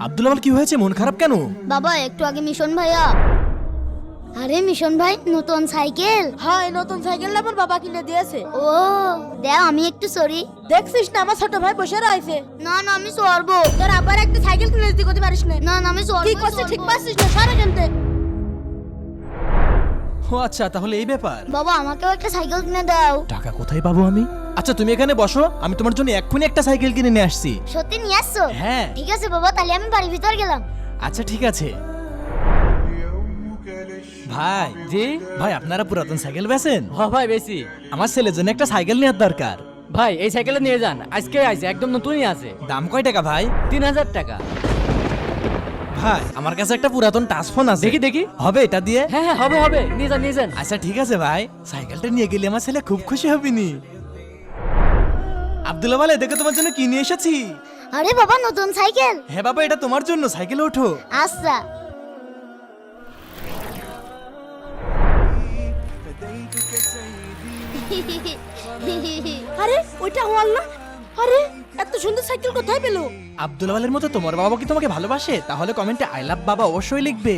আব্দুল আওয়াল কি হয়েছে, মন খারাপ কেন? বাবা একটু আগে মিশন ভাইয়া। আরে মিশন ভাই নতুন সাইকেল। হ্যাঁ নতুন সাইকেল আমার বাবা কিনে দিয়েছে। ও দেখ আমি একটু সরি। দেখছিস না আমার ছোট ভাই বসে রয়েছে। না না আমি সরবো। তোর আবার একটা সাইকেল কিনে দিতে করতে পারিস না। না না আমি সরবো। কি করছিস ঠিক পাচ্ছিস না, সারা কেনতে? ও আচ্ছা, তাহলে এই ব্যাপার। বাবা আমাকেও একটা সাইকেল কিনে দাও। টাকা কোথায় পাবো আমি? আচ্ছা তুমি এখানে বসো, আমি তোমার জন্য এক্ষুনি একটা সাইকেল কিনে নিয়ে আসছি। সত্যি নিয়ে আসছো? হ্যাঁ। ঠিক আছে বাবা, তাহলে আমি বাড়ির ভিতর গেলাম। আচ্ছা ঠিক আছে। ভাই জি ভাই আপনারা পুরাতন সাইকেল বেচেন? হ ভাই বেশি। আমার ছেলের জন্য একটা সাইকেল নেওয়ার দরকার। ভাই এই সাইকেলটা নিয়ে যান, আজকে আইছে, একদম নতুনই আছে। দাম কয় টাকা ভাই? 3000 টাকা। ভাই আমার কাছে একটা পুরাতন টাচ ফোন আছে। দেখি দেখি। হবে এটা দিয়ে? হ্যাঁ হ্যাঁ হবে হবে, নিয়ে যান নিয়ে যান। আচ্ছা ঠিক আছে ভাই, সাইকেলটা নিয়ে গেলে আমার ছেলে খুব খুশি হবে নি। আব্দুল্লাহ বলে দেখো তোমার জন্য কি নিয়ে এসেছি। আরে বাবা নতুন সাইকেল। হ্যাঁ বাবা এটা তোমার জন্য, সাইকেলে ওঠো। আচ্ছা। আরে ওইটা হওয়াল না? আরে এত সুন্দর সাইকেল কোথায় পেলো? আব্দুল আওয়ালের মতো তোমার বাবা কি তোমাকে ভালোবাসে? তাহলে কমেন্টে আই লাভ বাবা অবশ্যই লিখবে।